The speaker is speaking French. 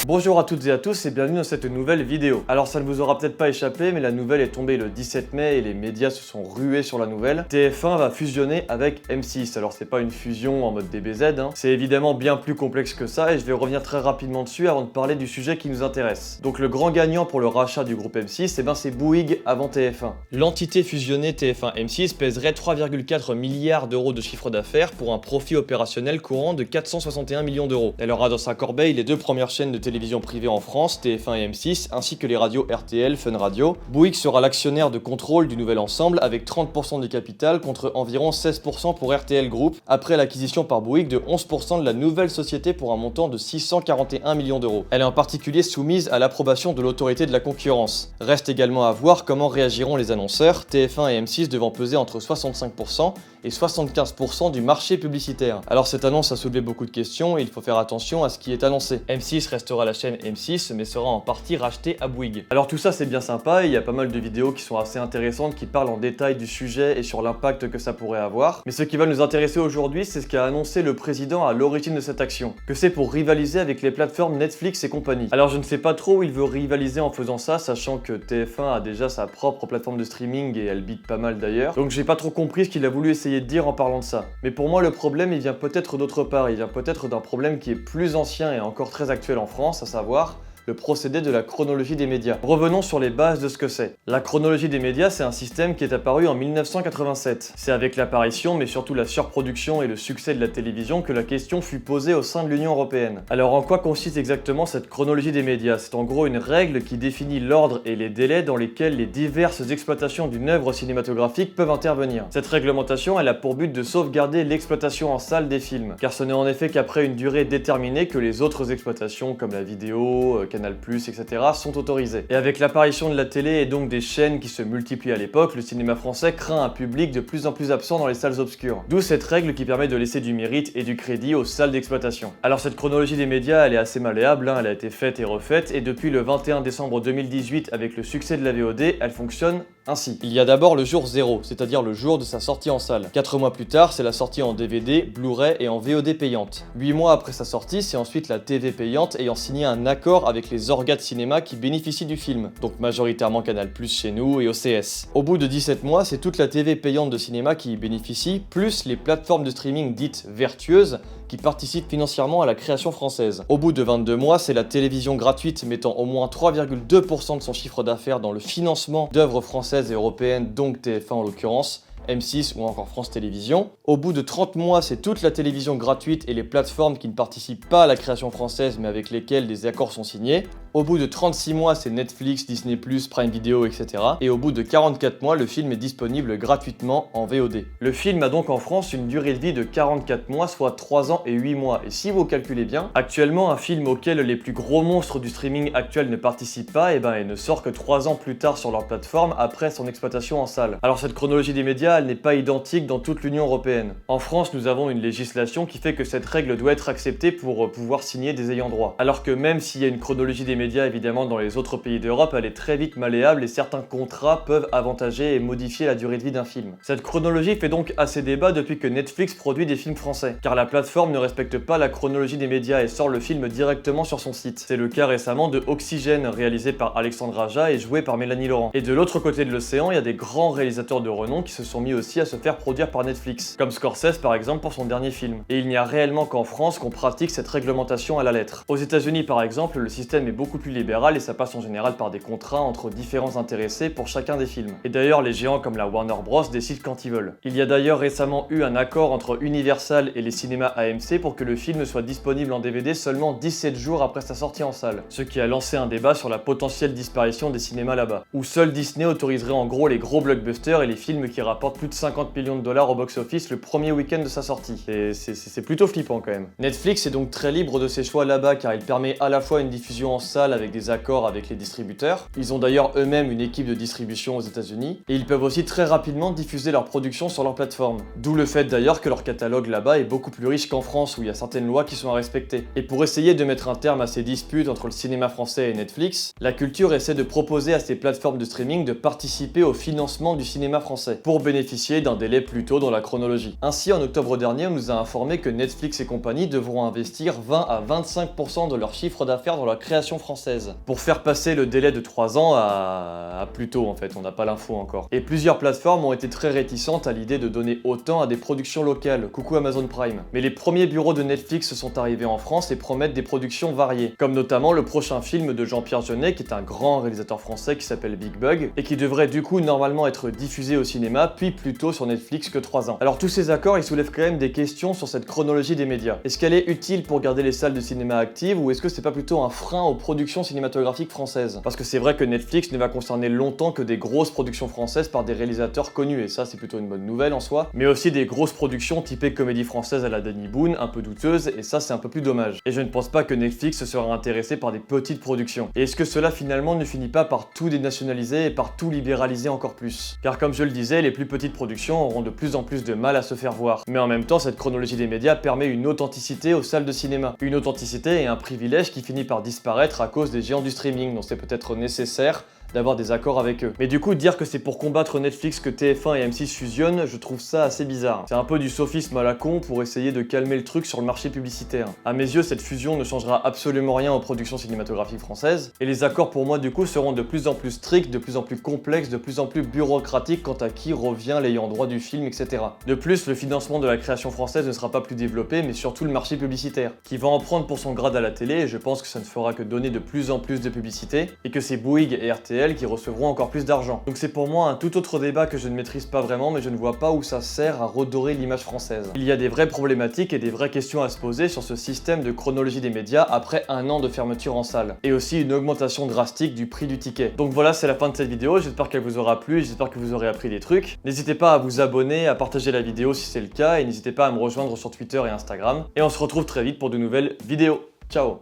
Bonjour à toutes et à tous et bienvenue dans cette nouvelle vidéo. Alors ça ne vous aura peut-être pas échappé, mais la nouvelle est tombée le 17 mai et les médias se sont rués sur la nouvelle. TF1 va fusionner avec M6. Alors c'est pas une fusion en mode DBZ, c'est évidemment bien plus complexe que ça et je vais revenir très rapidement dessus avant de parler du sujet qui nous intéresse. Donc le grand gagnant pour le rachat du groupe M6, c'est Bouygues avant TF1. L'entité fusionnée TF1-M6 pèserait 3,4 milliards d'euros de chiffre d'affaires pour un profit opérationnel courant de 461 millions d'euros. Elle aura dans sa corbeille les deux premières chaînes de télévision privée en France, TF1 et M6, ainsi que les radios RTL, Fun Radio. Bouygues sera l'actionnaire de contrôle du nouvel ensemble avec 30% du capital contre environ 16% pour RTL Group, après l'acquisition par Bouygues de 11% de la nouvelle société pour un montant de 641 millions d'euros. Elle est en particulier soumise à l'approbation de l'autorité de la concurrence. Reste également à voir comment réagiront les annonceurs, TF1 et M6 devant peser entre 65% et 75% du marché publicitaire. Alors cette annonce a soulevé beaucoup de questions et il faut faire attention à ce qui est annoncé. M6 restera la chaîne M6 mais sera en partie rachetée à Bouygues. Alors tout ça c'est bien sympa et il y a pas mal de vidéos qui sont assez intéressantes qui parlent en détail du sujet et sur l'impact que ça pourrait avoir. Mais ce qui va nous intéresser aujourd'hui, c'est ce qu'a annoncé le président à l'origine de cette action, que c'est pour rivaliser avec les plateformes Netflix et compagnie. Alors je ne sais pas trop où il veut rivaliser en faisant ça, sachant que TF1 a déjà sa propre plateforme de streaming et elle bite pas mal d'ailleurs. Donc j'ai pas trop compris ce qu'il a voulu essayer de dire en parlant de ça. Mais pour moi le problème il vient peut-être d'autre part, il vient peut-être d'un problème qui est plus ancien et encore très actuel en France, à savoir le procédé de la chronologie des médias. Revenons sur les bases de ce que c'est. La chronologie des médias, c'est un système qui est apparu en 1987. C'est avec l'apparition, mais surtout la surproduction et le succès de la télévision que la question fut posée au sein de l'Union européenne. Alors en quoi consiste exactement cette chronologie des médias? C'est en gros une règle qui définit l'ordre et les délais dans lesquels les diverses exploitations d'une œuvre cinématographique peuvent intervenir. Cette réglementation, elle a pour but de sauvegarder l'exploitation en salle des films, car ce n'est en effet qu'après une durée déterminée que les autres exploitations comme la vidéo, Canal+, etc. sont autorisés. Et avec l'apparition de la télé et donc des chaînes qui se multiplient à l'époque, le cinéma français craint un public de plus en plus absent dans les salles obscures. D'où cette règle qui permet de laisser du mérite et du crédit aux salles d'exploitation. Alors cette chronologie des médias, elle est assez malléable, elle a été faite et refaite, et depuis le 21 décembre 2018, avec le succès de la VOD, elle fonctionne ainsi. Il y a d'abord le jour 0, c'est-à-dire le jour de sa sortie en salle. 4 mois plus tard, c'est la sortie en DVD, Blu-ray et en VOD payante. 8 mois après sa sortie, c'est ensuite la TV payante ayant signé un accord avec les orgas de cinéma qui bénéficient du film, donc majoritairement Canal+ chez nous et OCS. Au bout de 17 mois, c'est toute la TV payante de cinéma qui y bénéficie, plus les plateformes de streaming dites vertueuses qui participent financièrement à la création française. Au bout de 22 mois, c'est la télévision gratuite mettant au moins 3,2% de son chiffre d'affaires dans le financement d'œuvres françaises et européennes, donc TF1 en l'occurrence, M6 ou encore France Télévisions. Au bout de 30 mois, c'est toute la télévision gratuite et les plateformes qui ne participent pas à la création française mais avec lesquelles des accords sont signés. Au bout de 36 mois, c'est Netflix, Disney+, Prime Video, etc. Et au bout de 44 mois, le film est disponible gratuitement en VOD. Le film a donc en France une durée de vie de 44 mois, soit 3 ans et 8 mois. Et si vous calculez bien, actuellement, un film auquel les plus gros monstres du streaming actuel ne participent pas, il ne sort que 3 ans plus tard sur leur plateforme après son exploitation en salle. Alors cette chronologie des médias, elle n'est pas identique dans toute l'Union européenne. En France, nous avons une législation qui fait que cette règle doit être acceptée pour pouvoir signer des ayants droit. Alors que même s'il y a une chronologie des médias évidemment dans les autres pays d'Europe, elle est très vite malléable et certains contrats peuvent avantager et modifier la durée de vie d'un film. Cette chronologie fait donc assez débat depuis que Netflix produit des films français, car la plateforme ne respecte pas la chronologie des médias et sort le film directement sur son site. C'est le cas récemment de Oxygène, réalisé par Alexandre Aja et joué par Mélanie Laurent. Et de l'autre côté de l'océan, il y a des grands réalisateurs de renom qui se sont mis aussi à se faire produire par Netflix, comme Scorsese par exemple pour son dernier film. Et il n'y a réellement qu'en France qu'on pratique cette réglementation à la lettre. Aux États-Unis par exemple, le système est beaucoup plus libéral et ça passe en général par des contrats entre différents intéressés pour chacun des films. Et d'ailleurs, les géants comme la Warner Bros décident quand ils veulent. Il y a d'ailleurs récemment eu un accord entre Universal et les cinémas AMC pour que le film soit disponible en DVD seulement 17 jours après sa sortie en salle, ce qui a lancé un débat sur la potentielle disparition des cinémas là-bas, où seul Disney autoriserait en gros les gros blockbusters et les films qui rapportent plus de 50 millions de dollars au box-office le premier week-end de sa sortie. Et c'est plutôt flippant quand même. Netflix est donc très libre de ses choix là-bas car il permet à la fois une diffusion en salle salles avec des accords avec les distributeurs. Ils ont d'ailleurs eux-mêmes une équipe de distribution aux États-Unis et ils peuvent aussi très rapidement diffuser leur production sur leur plateforme. D'où le fait d'ailleurs que leur catalogue là-bas est beaucoup plus riche qu'en France où il y a certaines lois qui sont à respecter. Et pour essayer de mettre un terme à ces disputes entre le cinéma français et Netflix, la culture essaie de proposer à ces plateformes de streaming de participer au financement du cinéma français pour bénéficier d'un délai plus tôt dans la chronologie. Ainsi, en octobre dernier, on nous a informé que Netflix et compagnie devront investir 20 à 25% de leur chiffre d'affaires dans la création française pour faire passer le délai de 3 ans à plus tôt en fait, on n'a pas l'info encore. Et plusieurs plateformes ont été très réticentes à l'idée de donner autant à des productions locales, coucou Amazon Prime. Mais les premiers bureaux de Netflix sont arrivés en France et promettent des productions variées, comme notamment le prochain film de Jean-Pierre Jeunet, qui est un grand réalisateur français qui s'appelle Big Bug, et qui devrait du coup normalement être diffusé au cinéma, puis plutôt sur Netflix que 3 ans. Alors tous ces accords, ils soulèvent quand même des questions sur cette chronologie des médias. Est-ce qu'elle est utile pour garder les salles de cinéma actives, ou est-ce que c'est pas plutôt un frein aux productions cinématographiques françaises? Parce que c'est vrai que Netflix ne va concerner longtemps que des grosses productions françaises par des réalisateurs connus, et ça c'est plutôt une bonne nouvelle en soi, mais aussi des grosses productions typées comédie française à la Danny Boone, un peu douteuses, et ça c'est un peu plus dommage. Et je ne pense pas que Netflix sera intéressé par des petites productions. Et est-ce que cela finalement ne finit pas par tout dénationaliser et par tout libéraliser encore plus? Car comme je le disais, les plus petites productions auront de plus en plus de mal à se faire voir. Mais en même temps, cette chronologie des médias permet une authenticité aux salles de cinéma. Une authenticité et un privilège qui finit par disparaître à cause des géants du streaming, dont c'est peut-être nécessaire d'avoir des accords avec eux. Mais du coup, dire que c'est pour combattre Netflix que TF1 et M6 fusionnent, je trouve ça assez bizarre. C'est un peu du sophisme à la con pour essayer de calmer le truc sur le marché publicitaire. À mes yeux, cette fusion ne changera absolument rien aux productions cinématographiques françaises, et les accords pour moi du coup seront de plus en plus stricts, de plus en plus complexes, de plus en plus bureaucratiques quant à qui revient l'ayant droit du film, etc. De plus, le financement de la création française ne sera pas plus développé, mais surtout le marché publicitaire, qui va en prendre pour son grade à la télé, et je pense que ça ne fera que donner de plus en plus de publicité, et que c'est Bouygues et RTL qui recevront encore plus d'argent. Donc c'est pour moi un tout autre débat que je ne maîtrise pas vraiment, mais je ne vois pas où ça sert à redorer l'image française. Il y a des vraies problématiques et des vraies questions à se poser sur ce système de chronologie des médias après 1 an de fermeture en salle. Et aussi une augmentation drastique du prix du ticket. Donc voilà, c'est la fin de cette vidéo, j'espère qu'elle vous aura plu, j'espère que vous aurez appris des trucs. N'hésitez pas à vous abonner, à partager la vidéo si c'est le cas, et n'hésitez pas à me rejoindre sur Twitter et Instagram. Et on se retrouve très vite pour de nouvelles vidéos. Ciao!